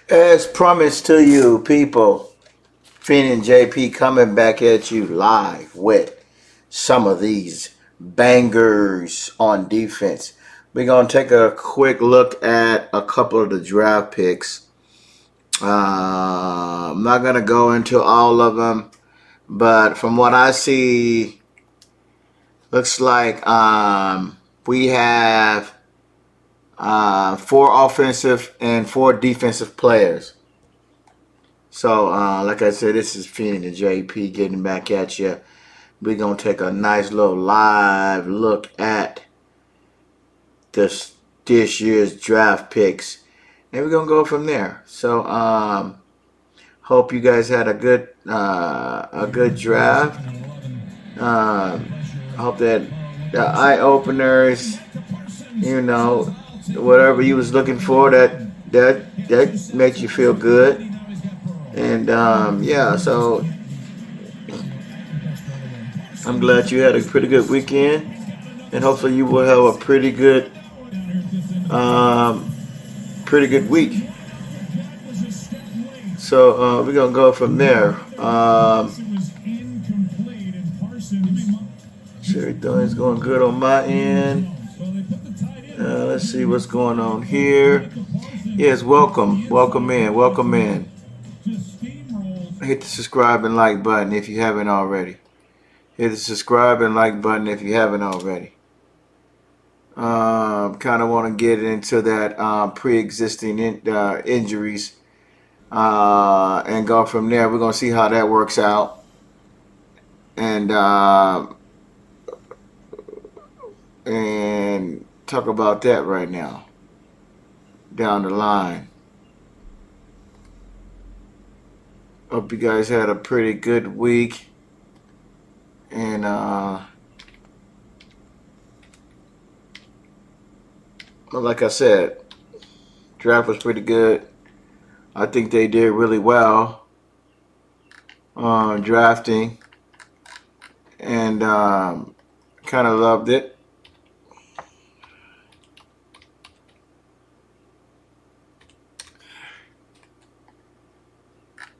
As promised to you, people, Finn and JP coming back at you live with some of these bangers on defense. We're going to take a quick look at a couple of the draft picks. I'm not going to go into all of them, but from what I see, looks like we have four offensive and four defensive players. So, like I said, this is Finn and JP getting back at you. We're going to take a nice little live look at this year's draft picks. And we're going to go from there. So, hope you guys had a good draft. Hope that the eye openers, whatever you was looking for, that makes you feel good. And yeah, so I'm glad you had a pretty good weekend, and hopefully you will have a pretty good week. So we're gonna go from there. Everything's going good on my end. Let's see what's going on here. Yes, welcome in. Hit the subscribe and like button if you haven't already. Hit the subscribe and like button if you haven't already. Kind of want to get into that pre-existing injuries and go from there. We're going to see how that works out. And talk about that right now down the line. Hope you guys had a pretty good week. And like I said, draft was pretty good. I think they did really well drafting, and kind of loved it.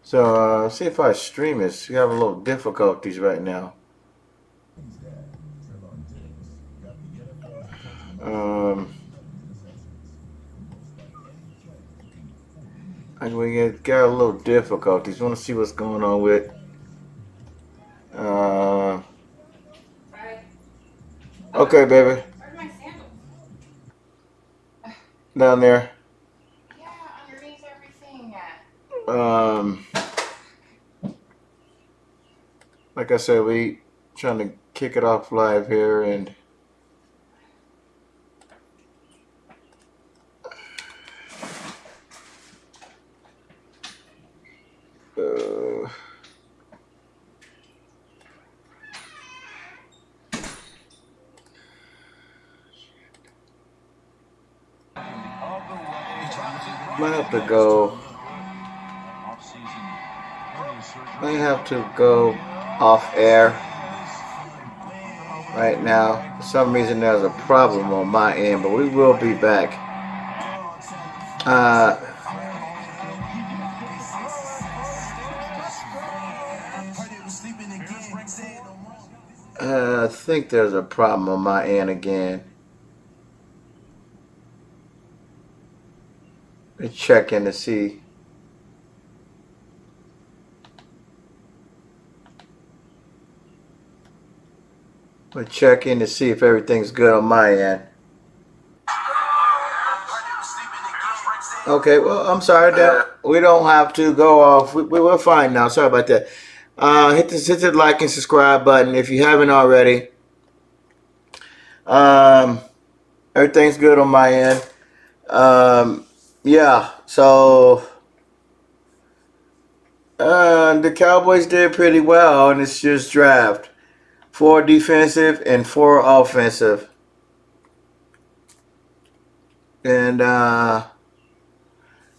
So see if I stream it. We have a little difficulties right now. And we got a little difficulties. Want to see what's going on with okay, baby. Where's my sandals? Down there. Yeah, underneath everything. Like I said, we trying to kick it off live here, and might have to go. Might have to go off air right now. For some reason, there's a problem on my end, but we will be back. I think there's a problem on my end again. Let's check in to see. We'll check in to see if everything's good on my end. Okay, well, I'm sorry that we don't have to go off. We're fine now. Sorry about that. Hit the like and subscribe button if you haven't already. Everything's good on my end. Yeah, so the Cowboys did pretty well in this year's draft. 4 defensive and 4 offensive. And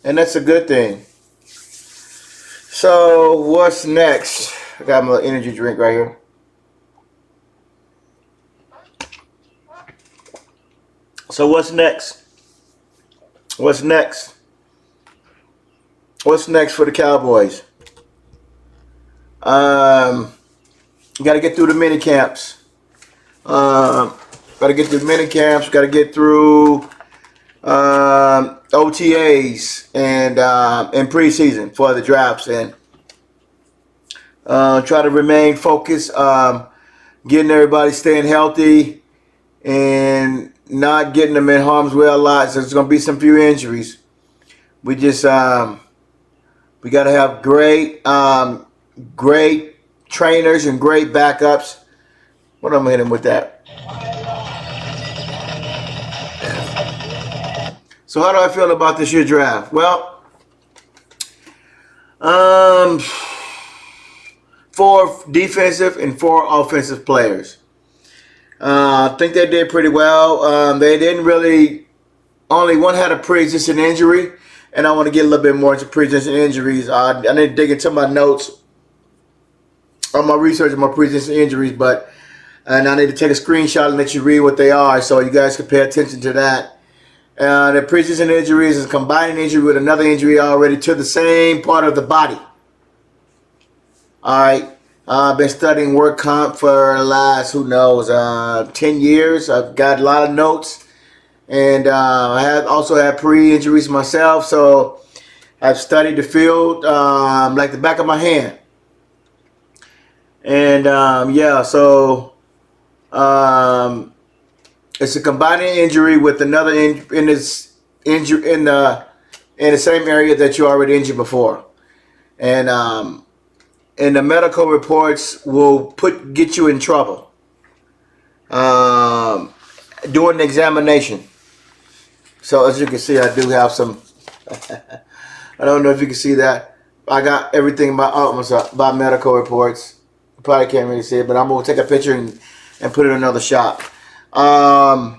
that's a good thing. So what's next? I got my energy drink right here. So what's next? What's next? What's next for the Cowboys? You got to get through the mini camps. Got to get through mini camps. Got to get through OTAs and preseason for the drafts, and try to remain focused. Getting everybody staying healthy and not getting them in harm's way a lot. So there's going to be some few injuries. We just we got to have great trainers and great backups. What am I hitting with that? So how do I feel about this year draft? Well, 4 defensive and 4 offensive players. I think they did pretty well. They didn't really. Only one had a pre-existing injury, and I want to get a little bit more into pre-existing injuries. I need to dig into my notes on my research on my pre-existing injuries, and I need to take a screenshot and let you read what they are, so you guys can pay attention to that. The pre-existing injuries is combining injury with another injury already to the same part of the body. All right. I've been studying work comp for the last, 10 years. I've got a lot of notes. And I have also had pre-injuries myself. So I've studied the field like the back of my hand. And it's a combining injury with another in the same area that you already injured before. And the medical reports will get you in trouble during the examination. So as you can see, I do have some. I don't know if you can see that. I got everything by medical reports. You probably can't really see it, but I'm gonna take a picture and put it in another shot. That's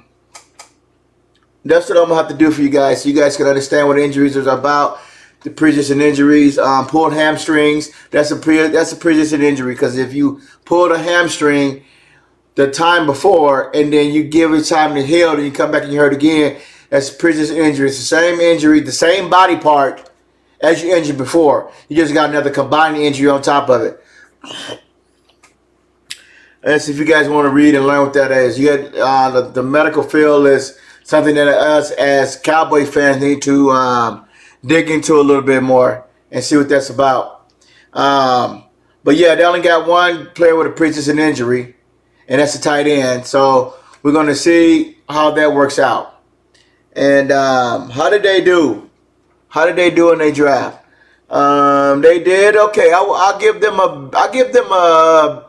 what I'm gonna have to do for you guys, so you guys can understand what injuries are about. The pre-existing injuries, pulled hamstrings. That's a pre-existing injury, because if you pull the hamstring the time before and then you give it time to heal, and you come back and you hurt again, that's a pre-existing injury. It's the same injury, the same body part as you injured before. You just got another combining injury on top of it. That's if you guys want to read and learn what that is. You got the medical field is something that us as Cowboy fans need to dig into a little bit more and see what that's about. But yeah, they only got one player with a pre-existing injury, and that's a tight end. So we're going to see how that works out. And how did they do? How did they do in their draft? They did okay. I'll give them a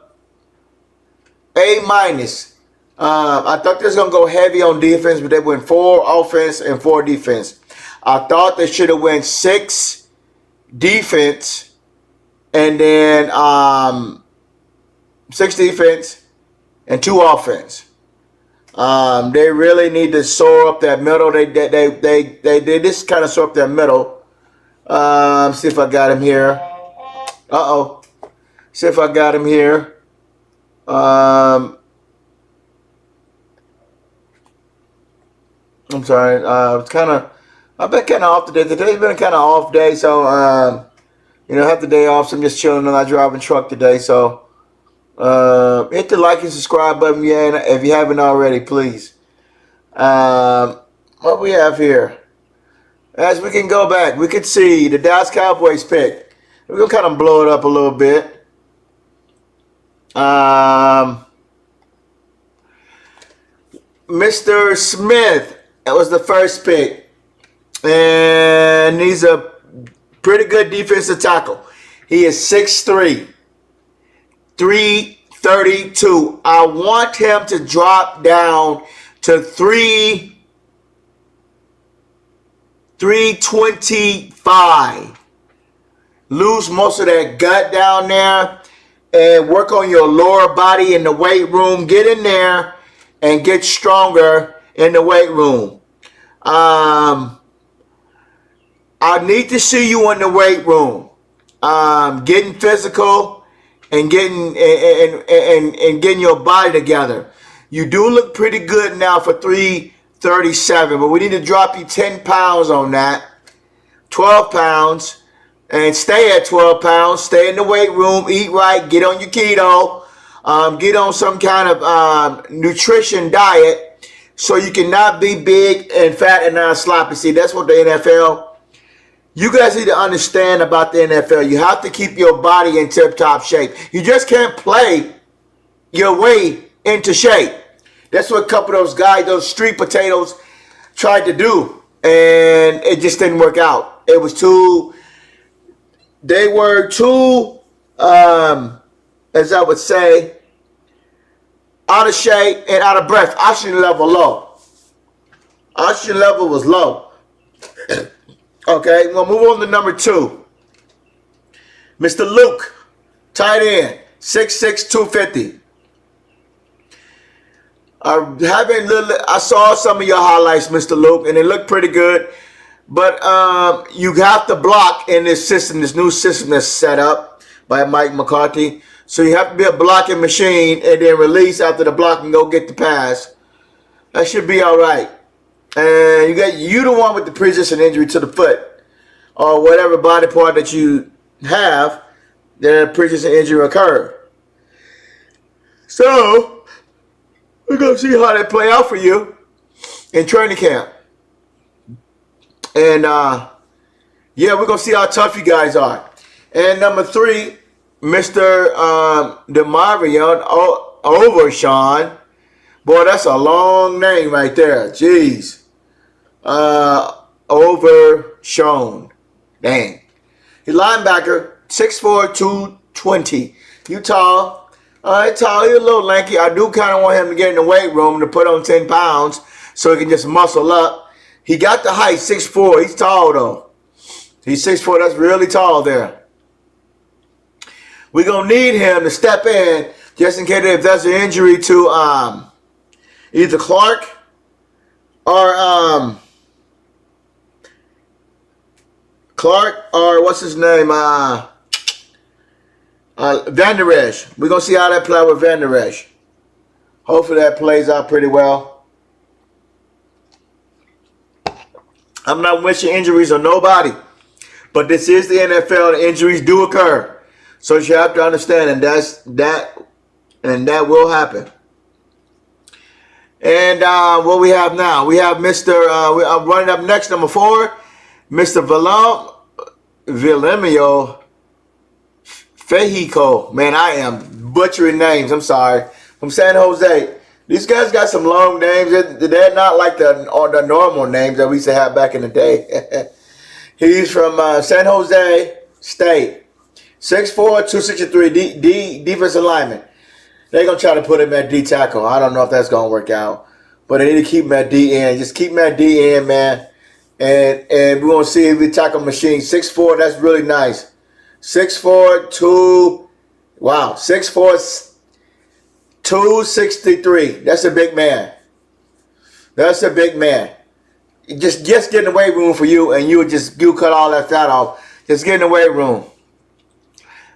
A minus. I thought they was gonna go heavy on defense, but they went 4 offense and 4 defense. I thought they should have went 6 defense and then 6 defense and 2 offense. They really need to shore up that middle. They just kind of shore up that middle. See if I got him here. See if I got him here. I'm sorry. I've been kind of off today. Today's been kind of off day, so have the day off. So I'm just chilling and I'm driving truck today. So hit the like and subscribe button, if you haven't already, please. What we have here, as we can go back, we can see the Dallas Cowboys pick. We're gonna kind of blow it up a little bit. Mr. Smith, that was the first pick. And he's a pretty good defensive tackle. He is 6'3", 332. I want him to drop down to 325. Lose most of that gut down there and work on your lower body in the weight room. Get in there and get stronger in the weight room. I need to see you in the weight room, getting physical and getting your body together. You do look pretty good now for 337, but we need to drop you 10 pounds on that, 12 pounds. and stay at 12 pounds. Stay in the weight room, eat right, get on your keto, get on some kind of nutrition diet so you cannot be big and fat and not sloppy. See, that's what the NFL, you guys need to understand about the NFL. You have to keep your body in tip-top shape. You just can't play your way into shape. That's what a couple of those guys, those street potatoes, tried to do, and it just didn't work out. They were too, as I would say, out of shape and out of breath. Oxygen level low. Oxygen level was low. Okay, we'll move on to number 2. Mr. Luke, tight end, 6'6", 250. I saw some of your highlights, Mr. Luke, and it looked pretty good. But you have to block in this system, this new system that's set up by Mike McCarthy. So you have to be a blocking machine and then release after the block and go get the pass. That should be all right. And you the one with the pre-existing injury to the foot or whatever body part that you have, that pre-existing injury occurred. So we're going to see how that play out for you in training camp. And yeah, we're going to see how tough you guys are. And number 3, Mr. Demarion Overshawn. Boy, that's a long name right there. Jeez. Overshawn. Dang. He's linebacker, 6'4", 220. You tall. Tall. He's a little lanky. I do kind of want him to get in the weight room to put on 10 pounds so he can just muscle up. He got the height, 6'4". He's tall, though. He's 6'4". That's really tall there. We're going to need him to step in just in case if there's an injury to either Clark or what's his name? Van Der Esch. We're going to see how that plays with Van Der Esch. Hopefully that plays out pretty well. I'm not wishing injuries on nobody. But this is the NFL and injuries do occur. So you have to understand, and that will happen. And what we have now, we have Mr. I'm running up next, number 4, Mr. Vilemio Fejico. Man, I am butchering names. I'm sorry. From San Jose. These guys got some long names. They're not like the normal names that we used to have back in the day. He's from San Jose State. 6'4", 263, defensive lineman. They're going to try to put him at D tackle. I don't know if that's going to work out. But they need to keep him at D end. Just keep him at D end, man. And we're going to see if we tackle machine. 6'4", that's really nice. 6'4", 263. That's a big man. That's a big man. Just get in the weight room for you, and you cut all that fat off. Just get in the weight room.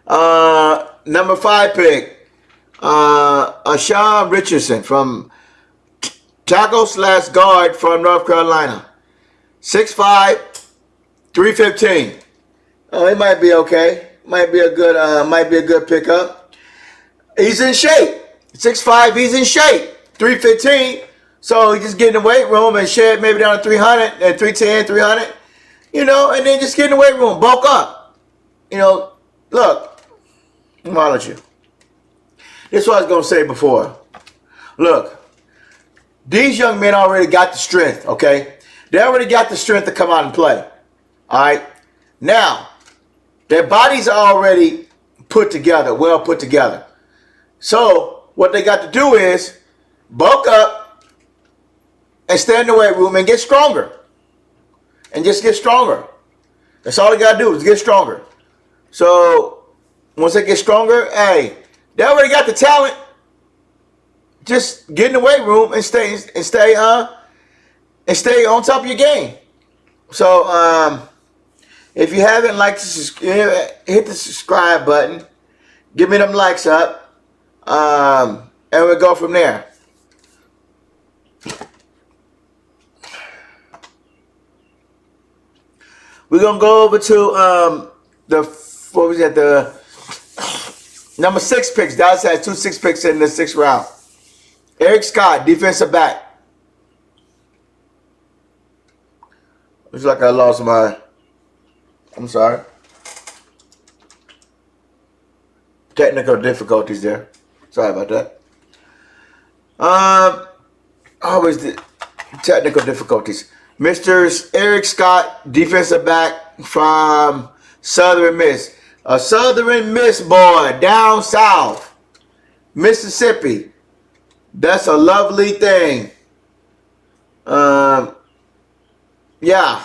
Number 5 pick, Ashawn Richardson from tackle/guard from North Carolina. 6'5", 315. He might be okay. Might be a good pickup. He's in shape. 6'5", he's in shape. 315. So he just get in the weight room and shed maybe down to 300 and 310, 300. And then just get in the weight room, bulk up. Look. I'll let you. This is what I was going to say before. Look, these young men already got the strength, okay? They already got the strength to come out and play. All right? Now, their bodies are already put together, well put together. So, what they got to do is bulk up and stay in the weight room and get stronger. And just get stronger. That's all they got to do is get stronger. So, once they get stronger, hey, they already got the talent. Just get in the weight room and stay on top of your game. So if you haven't hit the subscribe button, give me them likes up, and we'll go from there. We're gonna go over to what was that? The number 6 picks. Dallas has 2 6 picks in the 6th round. Eric Scott, defensive back. Looks like I lost my. I'm sorry. Technical difficulties there. Sorry about that. Always the technical difficulties. Mr. Eric Scott, defensive back from Southern Miss. A Southern Miss boy down south, Mississippi. That's a lovely thing. Yeah.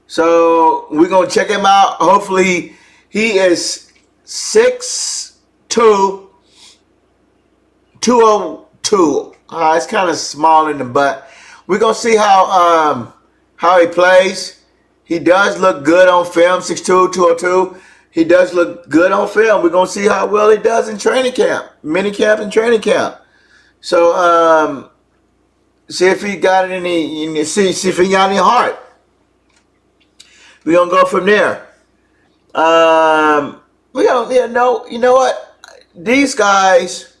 So we're going to check him out. Hopefully he is 6'2", 202. It's kind of small in the butt. We're going to see how he plays. He does look good on film, 6'2", 202. He does look good on film. We're going to see how well he does in training camp, mini camp and training camp. So see if he got any, see if he got any heart. We're going to go from there. You know what? These guys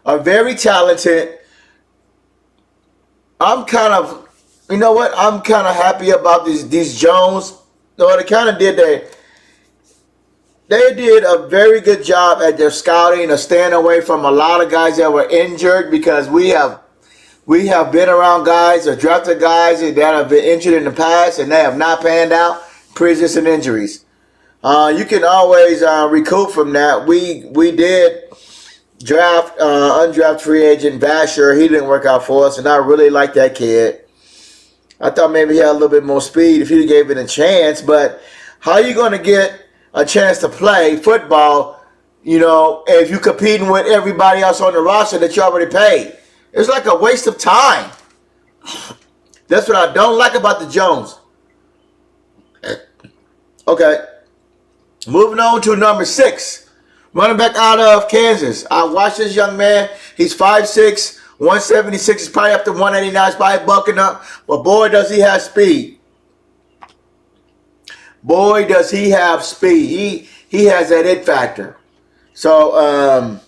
are very talented. I'm kind of happy about these Jones. No, they kind of did they did a very good job at their scouting of staying away from a lot of guys that were injured, because we have been around guys or drafted guys that have been injured in the past and they have not panned out, pre-existing injuries. You can always recoup from that. We did draft undrafted free agent Vasher. He didn't work out for us, and I really like that kid. I thought maybe he had a little bit more speed if he gave it a chance. But how are you going to get a chance to play football, if you're competing with everybody else on the roster that you already paid? It's like a waste of time. That's what I don't like about the Jones. Okay. Moving on to number 6. Running back out of Kansas. I watched this young man. He's 5'6", 176. He's probably up to 189. He's probably bucking up. But boy, does he have speed. Boy, does he have speed. He has that it factor. So,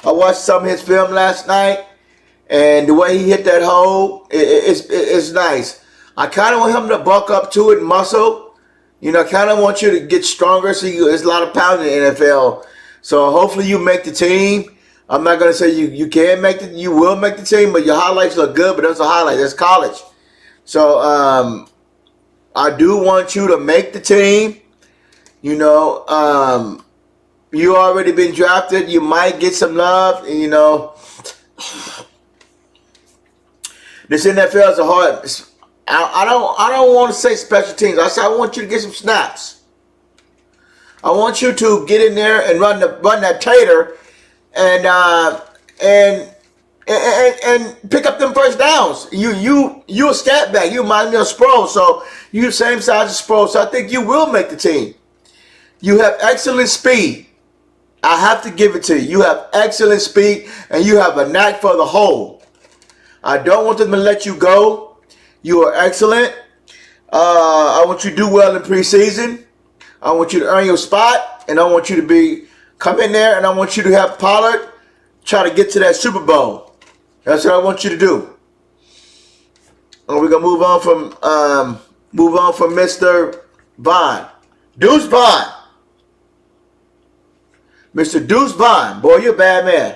I watched some of his film last night, and the way he hit that hole, it's nice. I kind of want him to buck up to it and muscle. I kind of want you to get stronger. So there's a lot of pounding in the NFL. So hopefully you make the team. I'm not going to say you can make it. You will make the team, but your highlights look good. But that's a highlight. That's college. So I do want you to make the team. You already been drafted. You might get some love. And, this NFL is a hard. I don't want to say special teams. I want you to get some snaps. I want you to get in there and run that tater and pick up them first downs. You a scat back. You remind me of Sproles, so you the same size as Sproles. So I think you will make the team. You have excellent speed. I have to give it to you. You have excellent speed, and you have a knack for the hole. I don't want them to let you go. You are excellent. I want you to do well in preseason. I want you to earn your spot, and I want you to come in there, and I want you to have Pollard try to get to that Super Bowl. That's what I want you to do. And we're gonna move on from Mr. Vaughn, Deuce Vaughn, Mr. Deuce Vaughn. Boy, you're a bad man.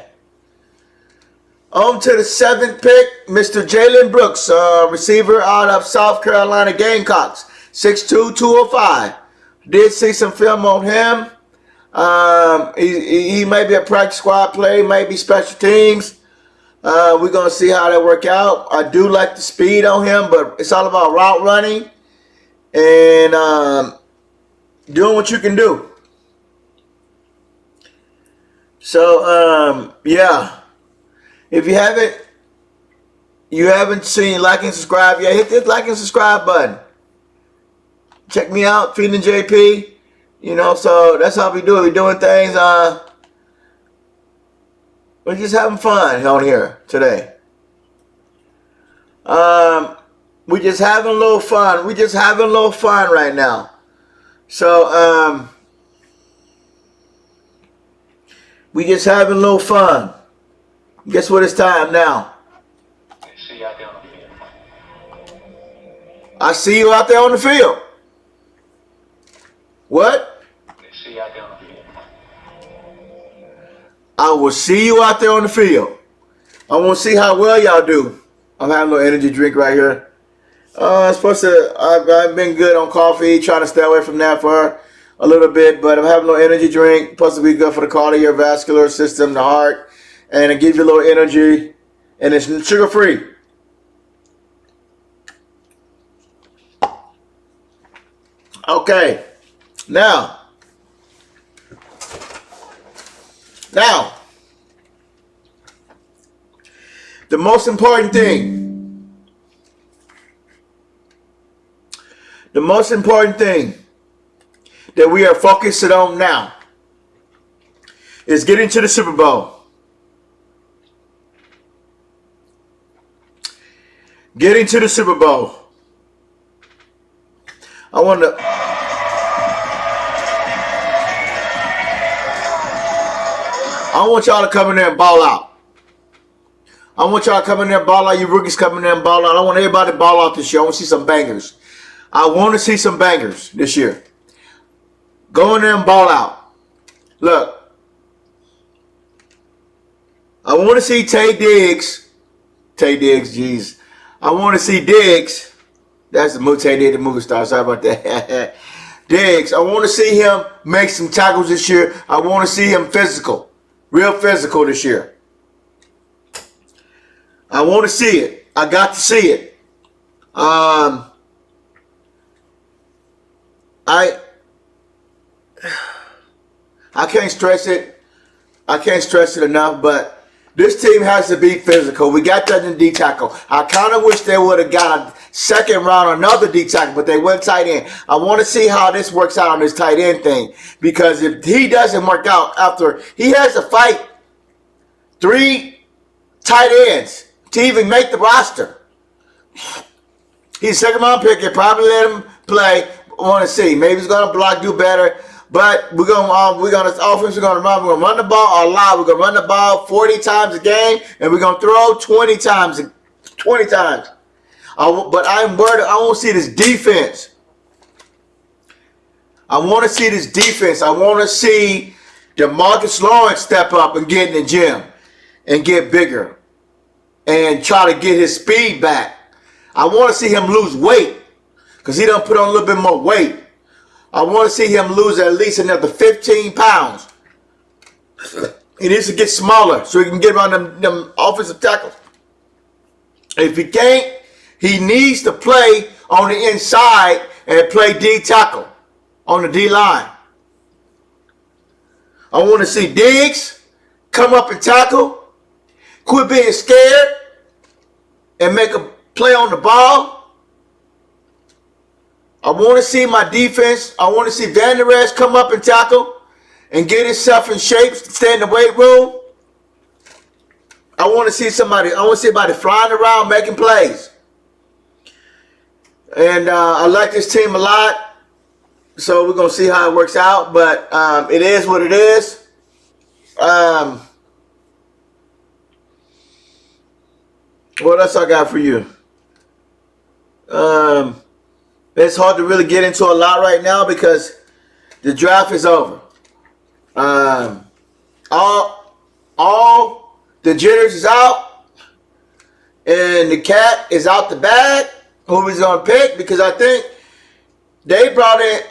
On to the 7th pick, Mr. Jalen Brooks, receiver out of South Carolina Gamecocks, 6'2", 205. Did see some film on him. He may be a practice squad player, maybe special teams. We're going to see how that work out. I do like the speed on him, but it's all about route running and doing what you can do. So, yeah. If you haven't seen, like and subscribe yet, hit that like and subscribe button. Check me out, Feeding JP. So that's how we do it. We're doing things. We're just having fun on here today. We're just having a little fun. We're just having a little fun right now. So we just having a little fun. Guess what? It's time now. See out there on the field. I see you out there on the field. What? See out there on the field. I will see you out there on the field. I want to see how well y'all do. I'm having a little energy drink right here. I'm supposed to. I've been good on coffee, trying to stay away from that for a little bit, but I'm having a little energy drink. Supposed to be good for the cardiovascular system, the heart, and it gives you a little energy, and it's sugar free. Okay, now, the most important thing. The most important thing that we are focusing on now is getting to the Super Bowl. Getting to the Super Bowl. I want y'all to come in there and ball out. I want y'all to come in there and ball out. You rookies come in there and ball out. I want everybody to ball out this year. I want to see some bangers. I want to see some bangers this year. Go in there and ball out. Look. I want to see Taye Diggs. Taye Diggs, jeez. I want to see Diggs. That's the movie, Taye Diggs, the movie star. Sorry about that. Diggs. I want to see him make some tackles this year. I want to see him physical. Real physical this year. I want to see it. I got to see it. I can't stress it. I can't stress it enough, but this team has to be physical. We got that in D tackle. I kind of wish they would have got a second round, another D tackle, but they went tight end. I want to see how this works out on this tight end thing, because if he doesn't work out after he has to fight 3 tight ends to even make the roster. He's a second round pick. They probably let him play. I want to see. Maybe he's gonna block, do better. But we're gonna offense. We're gonna run the ball a lot. We're gonna run the ball 40 times a game, and we're gonna throw 20 times. 20 times. But I'm worried. I want to see this defense. I want to see this defense. I want to see DeMarcus Lawrence step up and get in the gym and get bigger and try to get his speed back. I want to see him lose weight because he done put on a little bit more weight. I want to see him lose at least another 15 pounds. He needs to get smaller so he can get around them offensive tackles. If he can't, he needs to play on the inside and play D tackle on the D line. I want to see Diggs come up and tackle, quit being scared, and make a play on the ball. I want to see my defense. I want to see Van Der Esch come up and tackle and get himself in shape, stay in the weight room. I want to see somebody. I want to see somebody flying around making plays. And I like this team a lot. So we're going to see how it works out. But it is what it is. What else I got for you? It's hard to really get into a lot right now because the draft is over. All the jitters is out, and the cat is out the bag. Who he's gonna pick? Because I think they brought in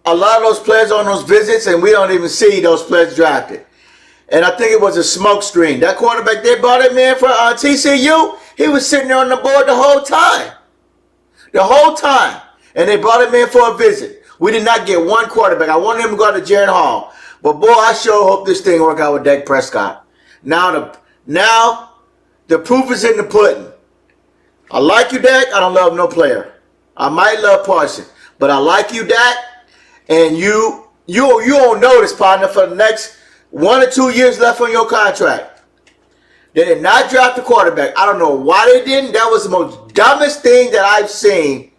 a lot of those players on those visits, and we don't even see those players drafted. And I think it was a smoke screen. That quarterback they brought him in for TCU, he was sitting there on the board the whole time. The whole time. And they brought him in for a visit. We did not get one quarterback. I wanted him to go to Jaron Hall. But boy, I sure hope this thing work out with Dak Prescott. Now the proof is in the pudding. I like you, Dak. I don't love no player. I might love Parsons. But I like you, Dak. And you won't notice, partner, for the next 1 or 2 years left on your contract. They did not draft a quarterback. I don't know why they didn't. That was the most dumbest thing that I've seen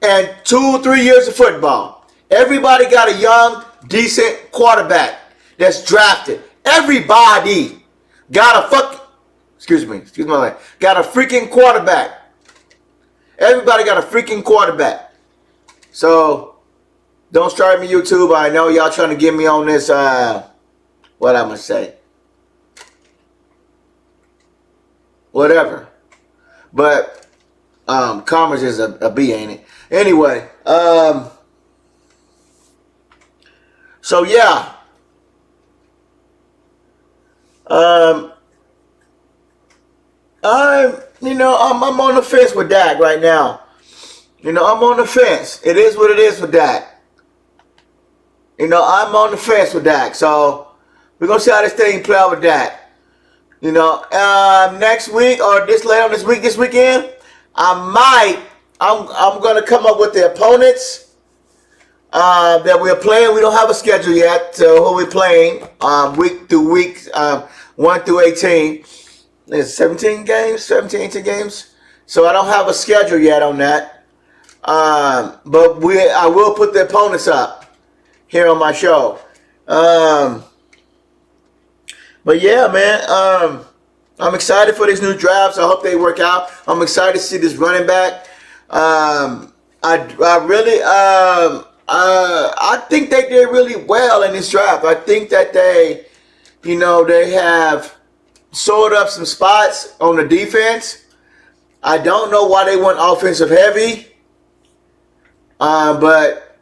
in 2 or 3 years of football. Everybody got a young, decent quarterback that's drafted. Everybody got a excuse my language, got a freaking quarterback. Everybody got a freaking quarterback. So, don't start me YouTube. I know y'all trying to get me on this, what I'm going to say. Whatever. But, commerce is a B, ain't it? Anyway, so yeah. I'm on the fence with Dak right now. I'm on the fence. It is what it is with Dak. I'm on the fence with Dak. So we're gonna see how this thing play out with Dak. Next week or this weekend, I'm gonna come up with the opponents that we're playing. We don't have a schedule yet, so who we're playing week through week, 1 through 18. There's 17 games, 17, 18 games. So I don't have a schedule yet on that. But I will put the opponents up here on my show. But yeah, man, I'm excited for these new drafts. I hope they work out. I'm excited to see this running back. I think they did really well in this draft. I think that they have sold up some spots on the defense. I don't know why they went offensive heavy, but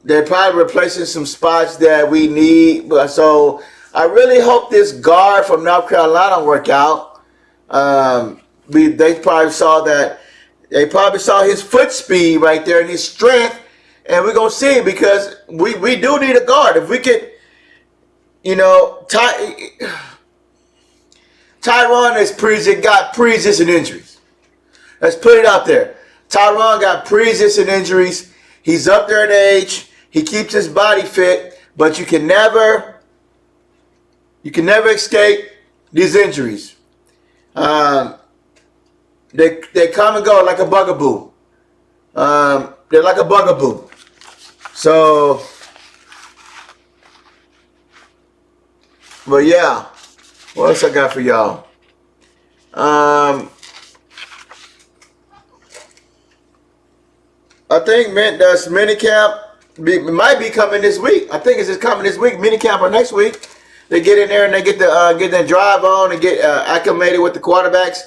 they're probably replacing some spots that we need. So I really hope this guard from North Carolina work out. They probably saw his foot speed right there and his strength, and we're gonna see it because we do need a guard. If we could, Tyron has got pre-existing injuries. Let's put it out there. Tyron got pre-existing injuries. He's up there in age. He keeps his body fit, but you can never escape these injuries. They come and go like a bugaboo. They're like a bugaboo. So, but yeah. What else I got for y'all? I think this minicamp might be coming this week. I think it's just coming this week. Minicamp or next week. They get in there and they get their drive on and get acclimated with the quarterbacks.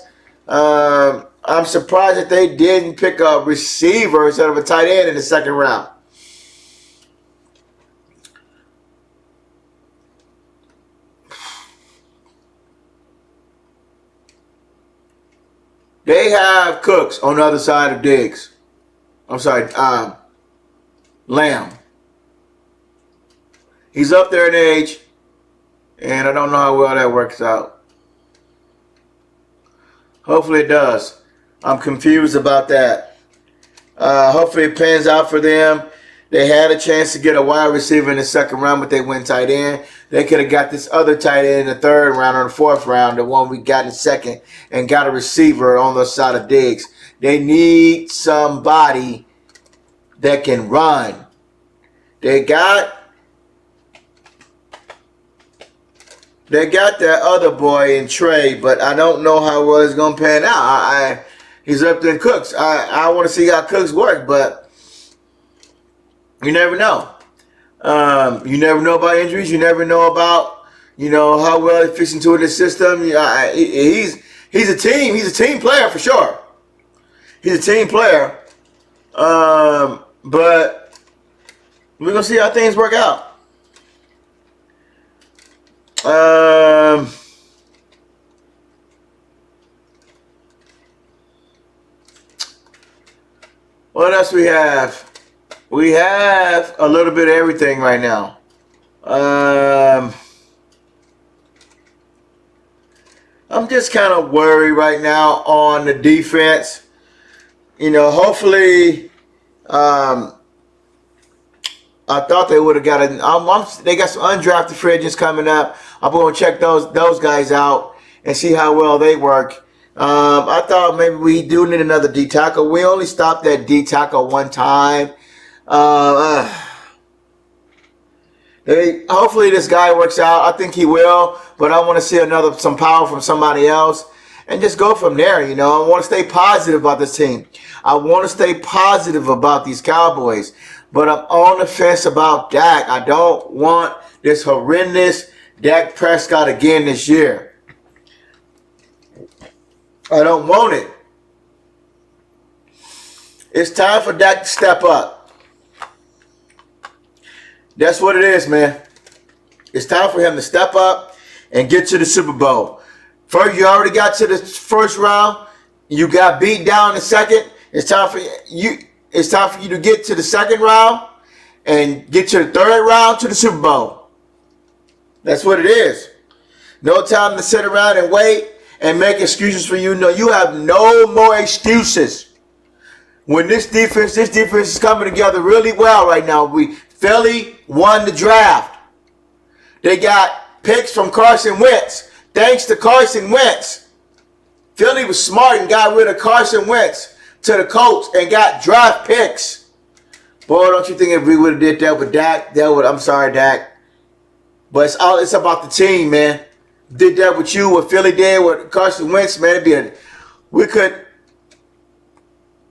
I'm surprised that they didn't pick a receiver instead of a tight end in the second round. They have Cooks on the other side of Diggs. I'm sorry, Lamb. He's up there in age, and I don't know how well that works out. Hopefully it does. I'm confused about that. Hopefully it pans out for them. They had a chance to get a wide receiver in the second round, but they went tight end. They could have got this other tight end in the third round or the fourth round, the one we got in second, and got a receiver on the side of Diggs. They need somebody that can run. They got that other boy in Trey, but I don't know how well it's going to pan out. He's up there in Cooks. I want to see how Cooks work, but you never know. You never know about injuries. You never know about, how well he fits into the system. He's a team. He's a team player for sure. He's a team player. But we're going to see how things work out. What else we have? We have a little bit of everything right now. I'm just kind of worried right now on the defense. Hopefully, I thought they would have got they got some undrafted free agents coming up. I'm going to check those guys out and see how well they work. I thought maybe we do need another D tackle. We only stopped at D tackle one time. Hopefully this guy works out. I think he will, but I want to see some power from somebody else and just go from there. You know, I want to stay positive about this team. I want to stay positive about these Cowboys, but I'm on the fence about Dak. I don't want this horrendous Dak Prescott again this year. I don't want it. It's time for Dak to step up. That's what it is, man. It's time for him to step up and get to the Super Bowl. First, you already got to the first round. You got beat down in the second. It's time for you. It's time for you to get to the second round and get to the third round to the Super Bowl. That's what it is. No time to sit around and wait and make excuses for you. No, you have no more excuses. When this defense is coming together really well right now. Philly won the draft. They got picks from Carson Wentz. Thanks to Carson Wentz. Philly was smart and got rid of Carson Wentz to the Colts and got draft picks. Boy, don't you think if we would have did that with Dak, I'm sorry, Dak. But it's about the team, man. Did that with you, what Philly did with Carson Wentz, man.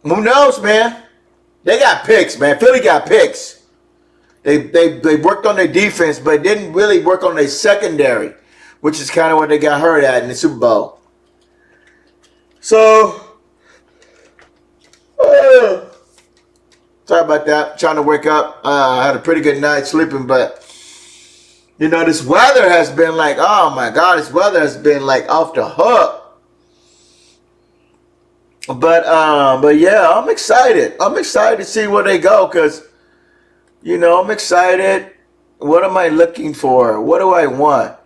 Who knows, man? They got picks, man. Philly got picks. They worked on their defense, but didn't really work on their secondary, which is kind of what they got hurt at in the Super Bowl. So, sorry about that. Trying to wake up. I had a pretty good night sleeping, but you know, this weather has been like, oh my God, this weather has been like off the hook. But yeah, I'm excited. I'm excited to see where they go because, you know, I'm excited. What am I looking for? What do I want?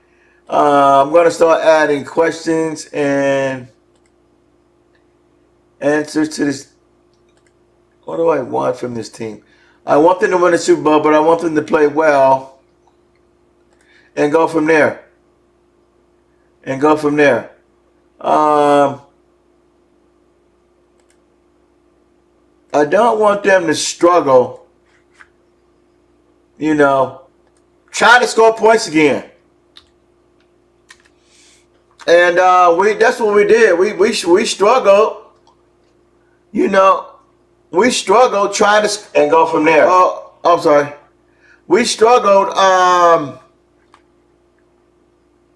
I'm going to start adding questions and answers to this. What do I want from this team? I want them to win the Super Bowl, but I want them to play well and go from there. I don't want them to struggle. You know, trying to score points again. And that's what we did. We struggled. You know, we struggled trying to and go from there. Oh, I'm sorry. We struggled.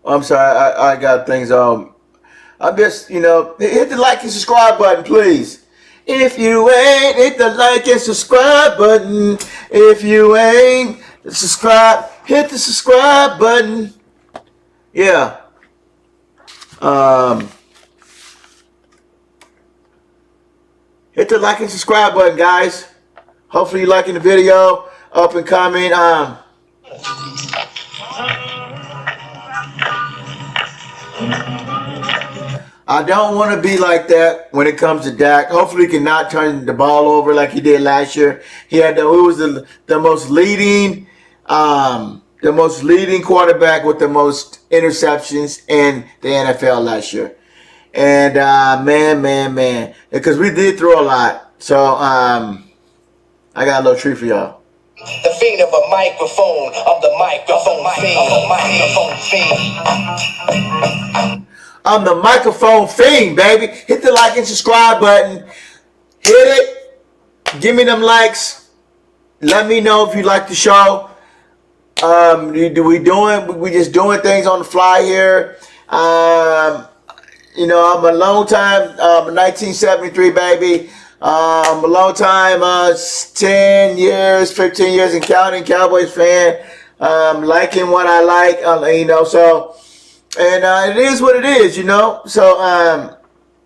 I'm sorry. I got things on. I'm just, you know, hit the like and subscribe button, please. If you ain't, hit the like and subscribe button. If you ain't subscribe, hit the subscribe button. Yeah. Hit the like and subscribe button, guys. Hopefully you're liking the video. Up and coming. I don't want to be like that when it comes to Dak. Hopefully he cannot turn the ball over like he did last year. He was the most leading quarterback with the most interceptions in the NFL last year. And man, because we did throw a lot. So I got a little treat for y'all. The fiend of a microphone. I'm the microphone fiend. I'm the microphone fiend, baby. Hit the like and subscribe button. Hit it. Give me them likes. Let me know if you like the show. We just doing things on the fly here. You know, I'm a long time 1973 baby. I'm a long time 10 years, 15 years and counting Cowboys fan. Liking what I like, you know, so. And it is what it is, you know. So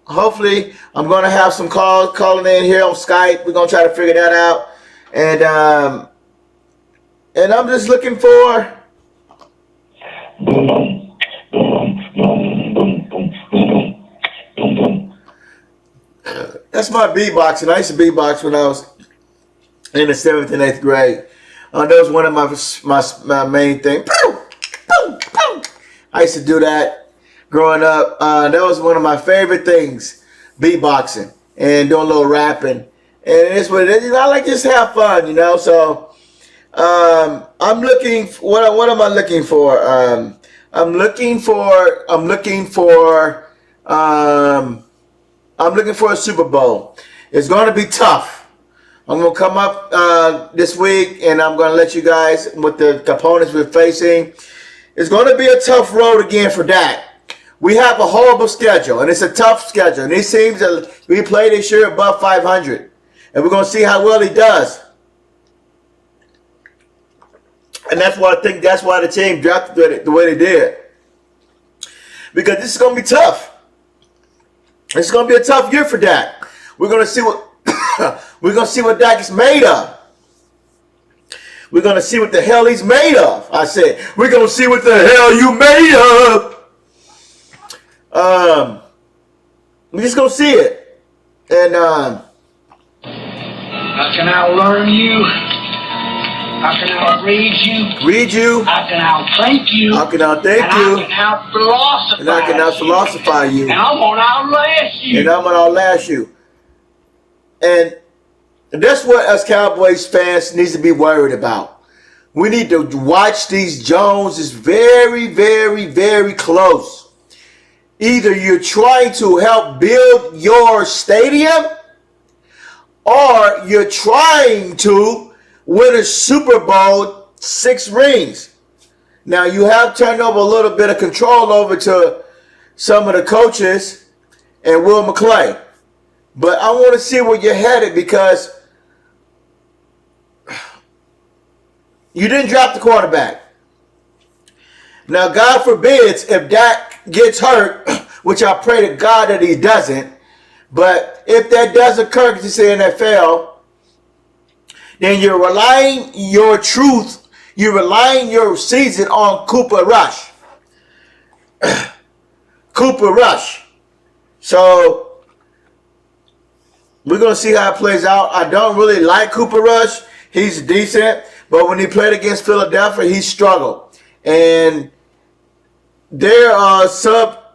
hopefully I'm going to have some calling in here on Skype. We're going to try to figure that out. And I'm just looking for... That's my beatboxing. I used to beatbox when I was in the 7th and 8th grade. That was one of my main things. I used to do that growing up. That was one of my favorite things, beatboxing and doing a little rapping. And it's what it is. You know, I like to just have fun, you know. So I'm looking. What am I looking for? I'm looking for a Super Bowl. It's going to be tough. I'm going to come up this week, and I'm going to let you guys with the opponents we're facing. It's going to be a tough road again for Dak. We have a horrible schedule, and it's a tough schedule. And these teams that we play this year above 500, and we're going to see how well he does. And that's why I think that's why the team drafted it the way they did, because this is going to be tough. It's going to be a tough year for Dak. We're going to see what we're going to see what Dak is made of. We're going to see what the hell he's made of. I said, we're going to see what the hell you made of. We're just going to see it. And how can I learn you? How can I read you? How can I thank you? How can I thank and you? I can out philosophize And I can out philosophize you. And I'm going to outlast you. And I'm going to outlast you. And that's what us Cowboys fans needs to be worried about. We need to watch these Joneses very, very, very close. Either you're trying to help build your stadium, or you're trying to win a Super Bowl 6 rings. Now, you have turned over a little bit of control over to some of the coaches and Will McClay. But I want to see where you're headed, because you didn't draft the quarterback. Now, God forbids if Dak gets hurt, which I pray to God that he doesn't. But if that does occur, because it's the NFL, then you're relying your season on Cooper Rush. Cooper Rush. So we're going to see how it plays out. I don't really like Cooper Rush. He's decent. But when he played against Philadelphia, he struggled. And they're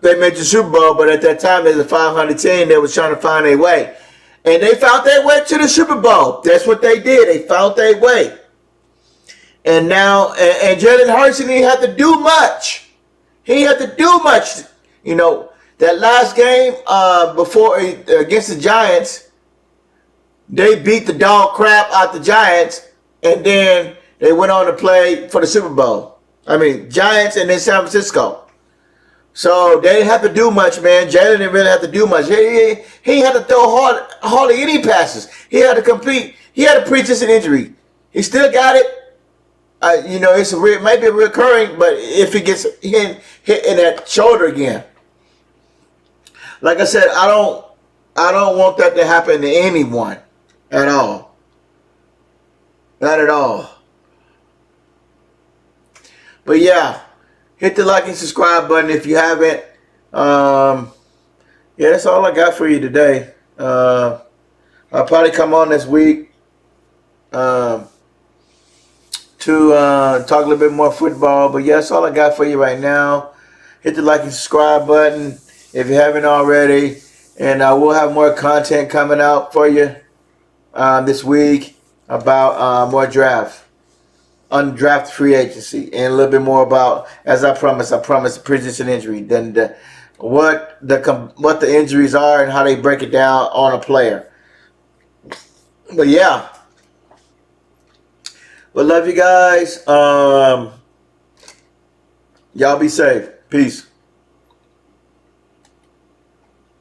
they made the Super Bowl, but at that time, they was a 500 team. They was trying to find their way. And they found their way to the Super Bowl. That's what they did. They found their way. And now, and Jalen Hurts didn't have to do much. He had to do much. You know, that last game before against the Giants, they beat the dog crap out the Giants, and then they went on to play for the Super Bowl. I mean, Giants and then San Francisco. So they didn't have to do much, man. Jalen didn't really have to do much. He had to throw hardly any passes. He had to complete. He had a pre-existing injury. He still got it. You know, it's maybe recurring, but if he gets hit in that shoulder again, like I said, I don't want that to happen to anyone at all. Not at all. But yeah, hit the like and subscribe button if you haven't. Yeah, that's all I got for you today. I'll probably come on this week to talk a little bit more football. But yeah, that's all I got for you right now. Hit the like and subscribe button if you haven't already. And we'll have more content coming out for you this week about more undrafted free agency, and a little bit more about, as I promised, pre-existing injury, then what the injuries are and how they break it down on a player. But yeah, well, love you guys. Y'all be safe. Peace.